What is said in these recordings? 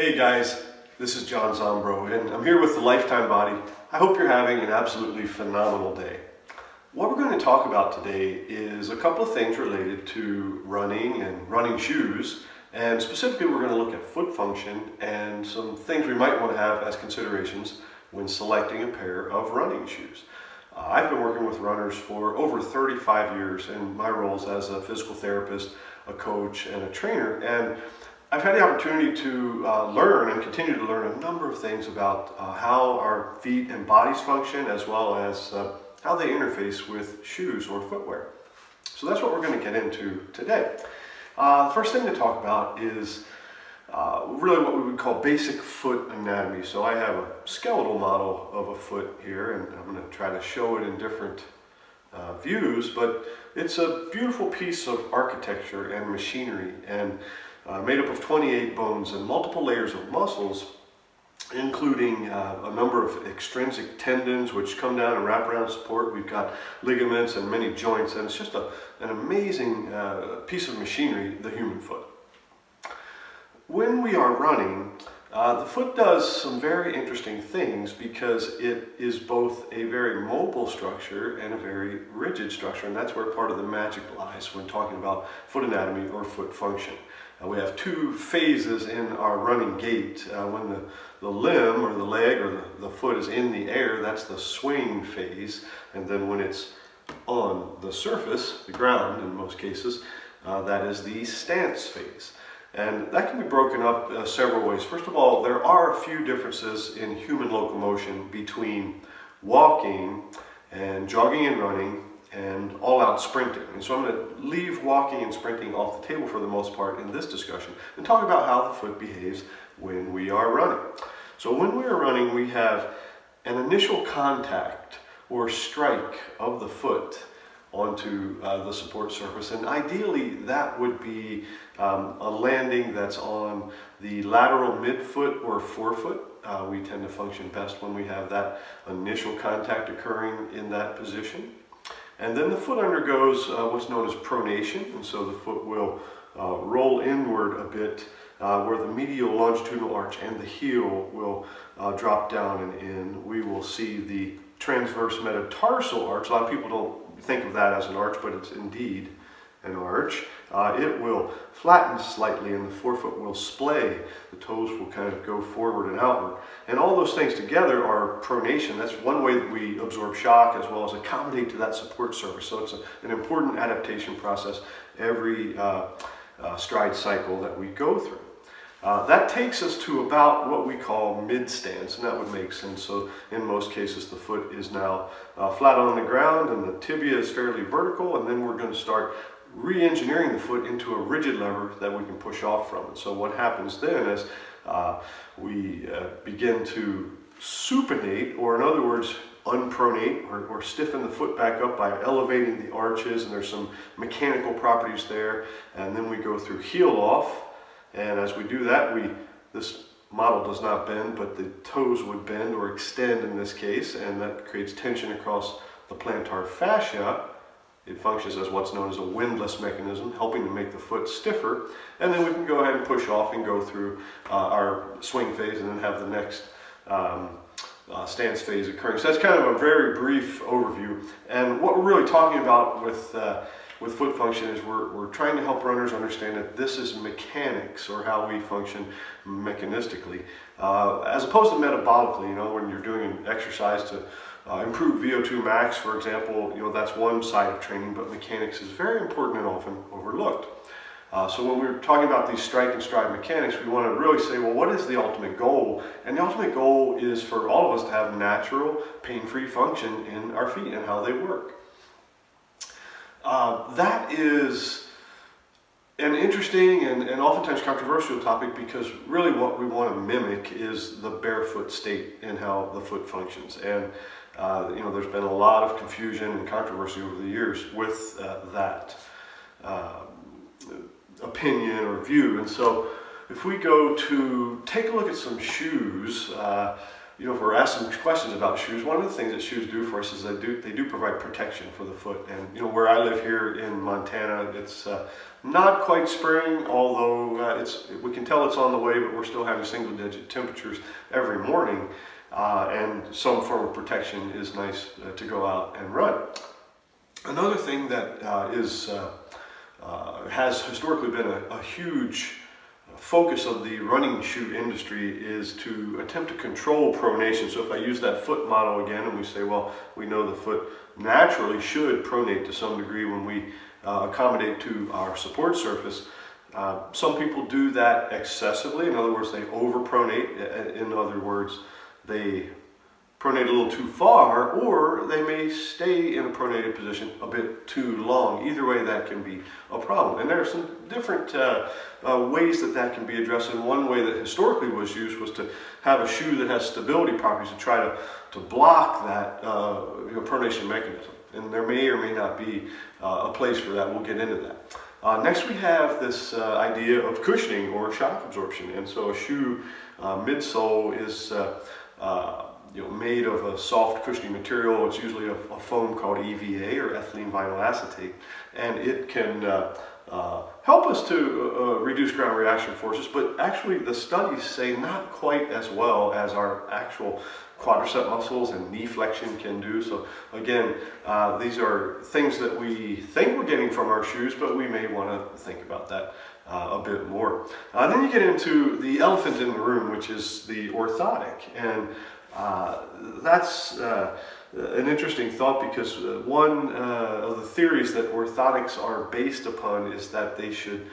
Hey guys, this is John Zombro and I'm here with the Lifetime Body. I hope you're having an absolutely phenomenal day. What we're going to talk about today is a couple of things related to running and running shoes, and specifically we're going to look at foot function and some things we might want to have as considerations when selecting a pair of running shoes. I've been working with runners for over 35 years in my roles as a physical therapist, a coach, and a trainer, and I've had the opportunity to learn and continue to learn a number of things about how our feet and bodies function, as well as how they interface with shoes or footwear. So that's what we're going to get into today. The first thing to talk about is really what we would call basic foot anatomy. So I have a skeletal model of a foot here, and I'm going to try to show it in different views, but it's a beautiful piece of architecture and machinery, and made up of 28 bones and multiple layers of muscles, including a number of extrinsic tendons which come down and wrap around support. We've got ligaments and many joints, and it's just an amazing piece of machinery, the human foot. When we are running, the foot does some very interesting things because it is both a very mobile structure and a very rigid structure, and that's where part of the magic lies when talking about foot anatomy or foot function. We have two phases in our running gait. When the limb or the leg or the foot is in the air, that's the swing phase, and then when it's on the surface, the ground in most cases, that is the stance phase. And that can be broken up several ways. First of all, there are a few differences in human locomotion between walking and jogging and running and all-out sprinting. And so I'm going to leave walking and sprinting off the table for the most part in this discussion and talk about how the foot behaves when we are running. So when we are running, we have an initial contact or strike of the foot onto the support surface, and ideally that would be a landing that's on the lateral midfoot or forefoot. We tend to function best when we have that initial contact occurring in that position. And then the foot undergoes what's known as pronation, and so the foot will roll inward a bit where the medial longitudinal arch and the heel will drop down and in. We will see the transverse metatarsal arch. A lot of people don't think of that as an arch, but it's indeed an arch. It will flatten slightly and the forefoot will splay. The toes will kind of go forward and outward. And all those things together are pronation. That's one way that we absorb shock as well as accommodate to that support surface. So it's an important adaptation process every stride cycle that we go through. That takes us to about what we call mid-stance, and that would make sense. So in most cases the foot is now flat on the ground and the tibia is fairly vertical, and then we're going to start re-engineering the foot into a rigid lever that we can push off from. And so what happens then is we begin to supinate, or in other words unpronate, or stiffen the foot back up by elevating the arches, and there's some mechanical properties there, and then we go through heel off. And as we do that, this model does not bend, but the toes would bend or extend in this case, and that creates tension across the plantar fascia. It functions as what's known as a windlass mechanism, helping to make the foot stiffer. And then we can go ahead and push off and go through our swing phase and then have the next stance phase occurring. So that's kind of a very brief overview. And what we're really talking about with foot function is we're trying to help runners understand that this is mechanics, or how we function mechanistically, as opposed to metabolically. You know, when you're doing an exercise to improve VO2 max, for example, you know, that's one side of training, but mechanics is very important and often overlooked. So when we're talking about these strike and stride mechanics, we want to really say, well, what is the ultimate goal? And the ultimate goal is for all of us to have natural, pain-free function in our feet and how they work. That is an interesting and oftentimes controversial topic, because really what we want to mimic is the barefoot state and how the foot functions. And you know, there's been a lot of confusion and controversy over the years with that opinion or view. And so if we go to take a look at some shoes, if we're asked some questions about shoes, one of the things that shoes do for us is they do provide protection for the foot. And where I live here in Montana, it's not quite spring, although we can tell it's on the way, but we're still having single-digit temperatures every morning, and some form of protection is nice to go out and run. Another thing that has historically been a huge focus of the running shoe industry is to attempt to control pronation. So if I use that foot model again and we say, well, we know the foot naturally should pronate to some degree when we accommodate to our support surface. Some people do that excessively. In other words, they overpronate. In other words, they pronate a little too far, or they may stay in a pronated position a bit too long. Either way, that can be a problem. And there are some different ways that can be addressed. And one way that historically was used was to have a shoe that has stability properties to try to block that pronation mechanism. And there may or may not be a place for that. We'll get into that. Next, we have this idea of cushioning or shock absorption. And so a shoe midsole is made of a soft cushioning material. It's usually a foam called EVA, or ethylene vinyl acetate, and it can help us to reduce ground reaction forces, but actually the studies say not quite as well as our actual quadricep muscles and knee flexion can do. So again, these are things that we think we're getting from our shoes, but we may want to think about that a bit more. Then you get into the elephant in the room, which is the orthotic, and that's an interesting thought, because one of the theories that orthotics are based upon is that they should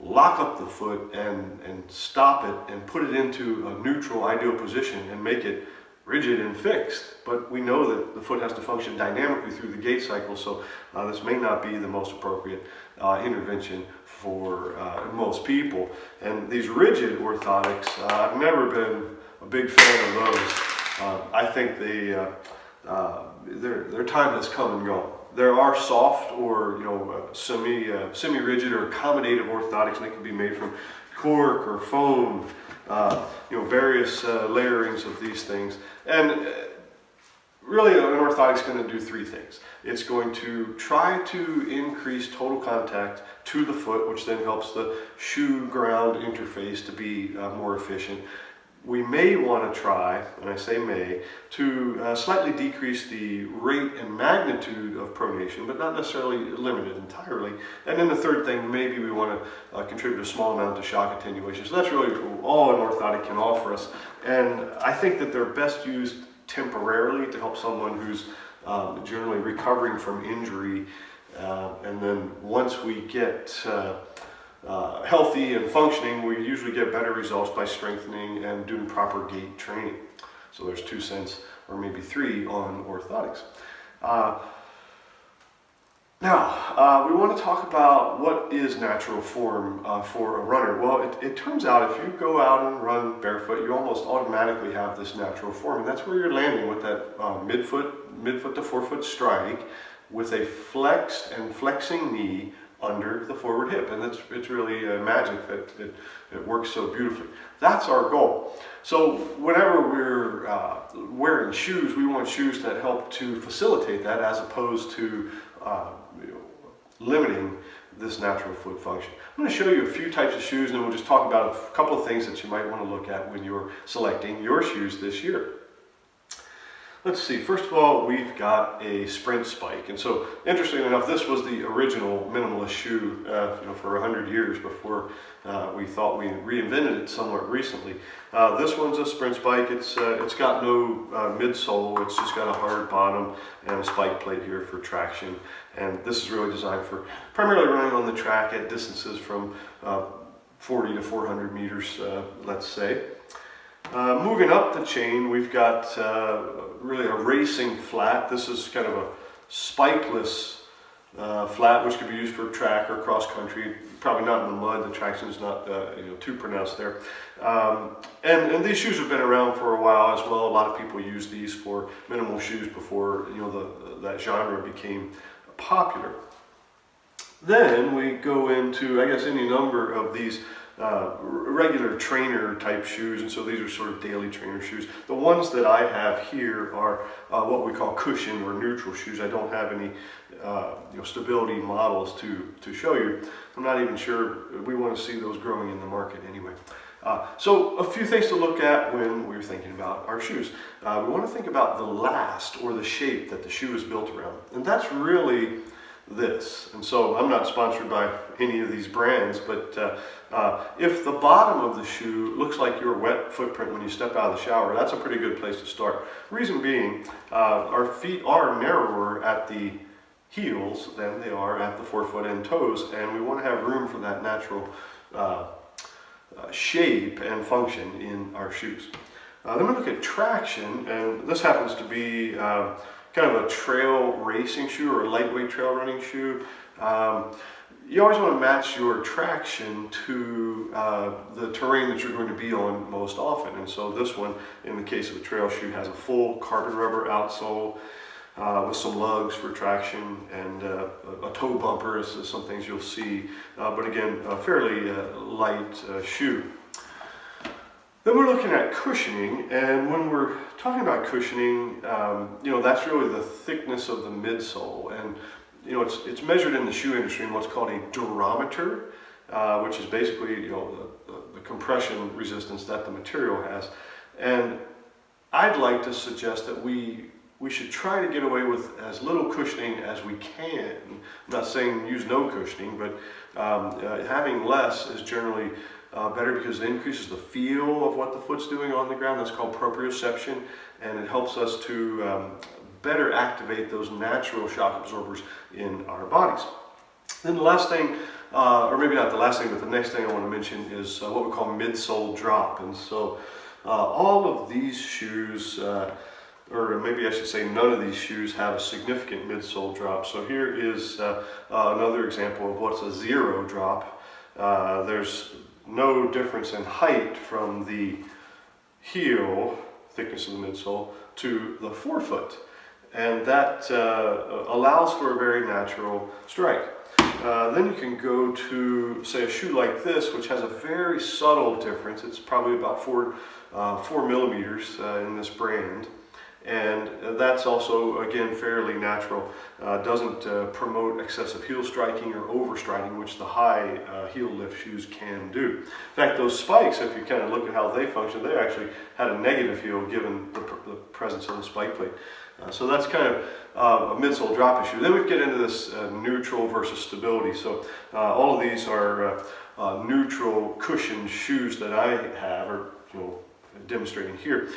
lock up the foot and stop it and put it into a neutral, ideal position and make it rigid and fixed. But we know that the foot has to function dynamically through the gait cycle, so this may not be the most appropriate intervention for most people. And these rigid orthotics, I've never been a big fan of those. I think their time has come and gone. There are soft or semi-rigid or accommodative orthotics, and they can be made from cork or foam, various layerings of these things. And really, an orthotic is going to do three things. It's going to try to increase total contact to the foot, which then helps the shoe-ground interface to be more efficient. We may want to try, and I say may, to slightly decrease the rate and magnitude of pronation, but not necessarily limit it entirely. And then the third thing, maybe we want to contribute a small amount to shock attenuation. So that's really all an orthotic can offer us. And I think that they're best used temporarily to help someone who's generally recovering from injury. And then once we get healthy and functioning, we usually get better results by strengthening and doing proper gait training. So there's 2 cents or maybe 3 on orthotics. Now, we want to talk about what is natural form for a runner. Well, it turns out if you go out and run barefoot, you almost automatically have this natural form, and that's where you're landing with that midfoot to forefoot strike with a flexed and flexing knee under the forward hip, and it's really magic that it works so beautifully. That's our goal. So whenever we're wearing shoes, we want shoes that help to facilitate that, as opposed to limiting this natural foot function. I'm going to show you a few types of shoes, and then we'll just talk about a couple of things that you might want to look at when you're selecting your shoes this year. Let's see, first of all, we've got a sprint spike. And so, interestingly enough, this was the original minimalist shoe for 100 years before we thought we reinvented it somewhat recently. This one's a sprint spike. It's got no midsole. It's just got a hard bottom and a spike plate here for traction. And this is really designed for primarily running on the track at distances from 40 to 400 meters, let's say. Moving up the chain, we've got really a racing flat. This is kind of a spikeless flat, which could be used for track or cross country. Probably not in the mud. The traction is not too pronounced there. And these shoes have been around for a while as well. A lot of people use these for minimal shoes before that genre became popular. Then we go into, I guess, any number of these regular trainer type shoes, and so these are sort of daily trainer shoes. The ones that I have here are what we call cushion or neutral shoes. I don't have any stability models to show you. I'm not even sure we want to see those growing in the market anyway. So a few things to look at when we're thinking about our shoes. We want to think about the last or the shape that the shoe is built around, and that's really this. And so I'm not sponsored by any of these brands, but if the bottom of the shoe looks like your wet footprint when you step out of the shower, that's a pretty good place to start. Reason being, our feet are narrower at the heels than they are at the forefoot and toes, and we want to have room for that natural shape and function in our shoes. Then we look at traction, and this happens to be kind of a trail racing shoe or a lightweight trail running shoe. You always want to match your traction to the terrain that you're going to be on most often. And so this one, in the case of a trail shoe, has a full carbon rubber outsole with some lugs for traction and a toe bumper is some things you'll see. But again, a fairly light shoe. Then we're looking at cushioning, and when we're talking about cushioning, that's really the thickness of the midsole, and it's measured in the shoe industry in what's called a durometer, which is basically the compression resistance that the material has. And I'd like to suggest that we should try to get away with as little cushioning as we can. I'm not saying use no cushioning, but having less is generally better because it increases the feel of what the foot's doing on the ground. That's called proprioception, and it helps us to better activate those natural shock absorbers in our bodies. Then the last thing, or maybe not the last thing, but the next thing I want to mention is what we call midsole drop. And so all of these shoes, or maybe I should say none of these shoes, have a significant midsole drop. So here is another example of what's a zero drop. There's no difference in height from the heel, thickness of the midsole, to the forefoot. And that allows for a very natural strike. Then you can go to, say, a shoe like this, which has a very subtle difference. It's probably about 4 millimeters in this brand. And that's also, again, fairly natural. Doesn't promote excessive heel striking or overstriding, which the high heel lift shoes can do. In fact, those spikes, if you kind of look at how they function, they actually had a negative heel given the presence of the spike plate. So that's kind of a midsole drop issue. Then we get into this neutral versus stability. So all of these are neutral cushion shoes that I have, or demonstrating here.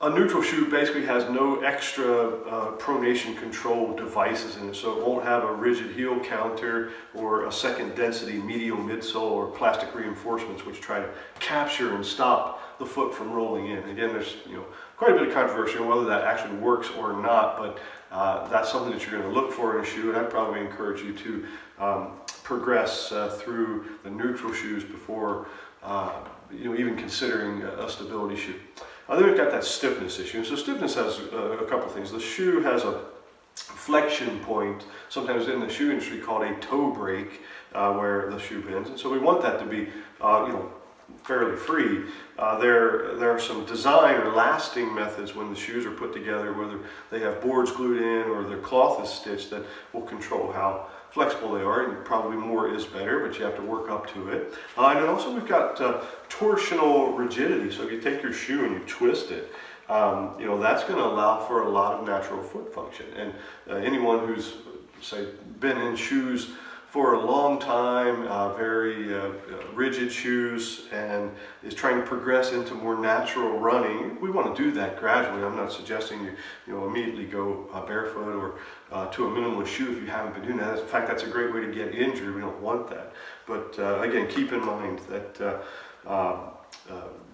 A neutral shoe basically has no extra pronation control devices in it, so it won't have a rigid heel counter or a second density medial midsole or plastic reinforcements which try to capture and stop the foot from rolling in. Again, there's quite a bit of controversy on whether that actually works or not, but that's something that you're going to look for in a shoe, and I'd probably encourage you to progress through the neutral shoes before even considering a stability shoe. Then we've got that stiffness issue. So stiffness has a couple things. The shoe has a flexion point, sometimes in the shoe industry called a toe break, where the shoe bends. And so we want that to be, fairly free. There are some design or lasting methods when the shoes are put together, whether they have boards glued in or their cloth is stitched, that will control how flexible they are, and probably more is better, but you have to work up to it. And then also we've got torsional rigidity. So if you take your shoe and you twist it, that's going to allow for a lot of natural foot function. And anyone who's, say, been in shoes for a long time, very rigid shoes, and is trying to progress into more natural running, we want to do that gradually. I'm not suggesting you immediately go barefoot or to a minimalist shoe if you haven't been doing that. In fact, that's a great way to get injured. We don't want that. But again, keep in mind that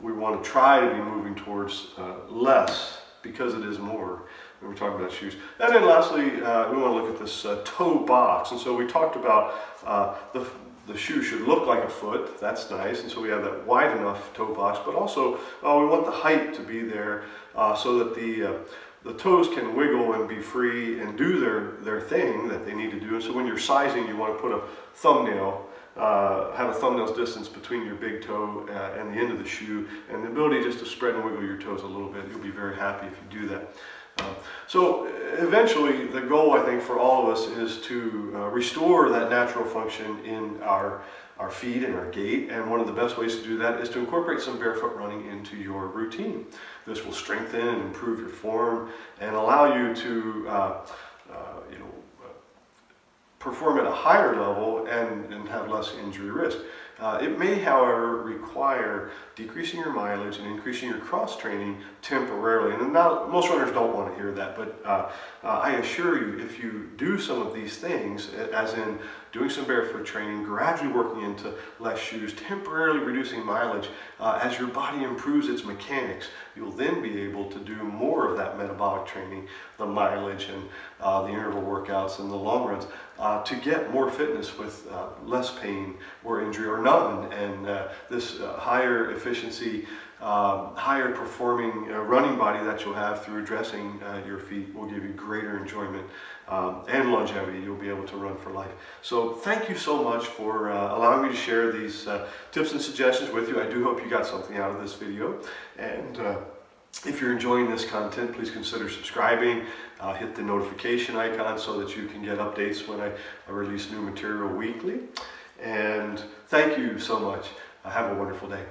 we want to try to be moving towards less because it is more. When we're talking about shoes. And then lastly, we want to look at this toe box. And so we talked about the shoe should look like a foot. That's nice. And so we have that wide enough toe box. But also, we want the height to be there so that the toes can wiggle and be free and do their thing that they need to do. And so when you're sizing, you want to put a thumbnail have a thumbnail's distance between your big toe and the end of the shoe, and the ability just to spread and wiggle your toes a little bit. You'll be very happy if you do that. So eventually the goal, I think, for all of us is to restore that natural function in our feet and our gait, and one of the best ways to do that is to incorporate some barefoot running into your routine. This will strengthen and improve your form and allow you to perform at a higher level and have less injury risk. It may, however, require decreasing your mileage and increasing your cross training temporarily. And most runners don't want to hear that, but I assure you, if you do some of these things, as in doing some barefoot training, gradually working into less shoes, temporarily reducing mileage, as your body improves its mechanics, you'll then be able to do more of that metabolic training, the mileage and the interval workouts and the long runs, to get more fitness with less pain or injury or none. And this higher efficiency, higher performing running body that you'll have through addressing your feet will give you greater enjoyment and longevity. You'll be able to run for life. So thank you so much for allowing me to share these tips and suggestions with you. I do hope you got something out of this video. And if you're enjoying this content, please consider subscribing. Hit the notification icon so that you can get updates when I release new material weekly. And thank you so much. Have a wonderful day.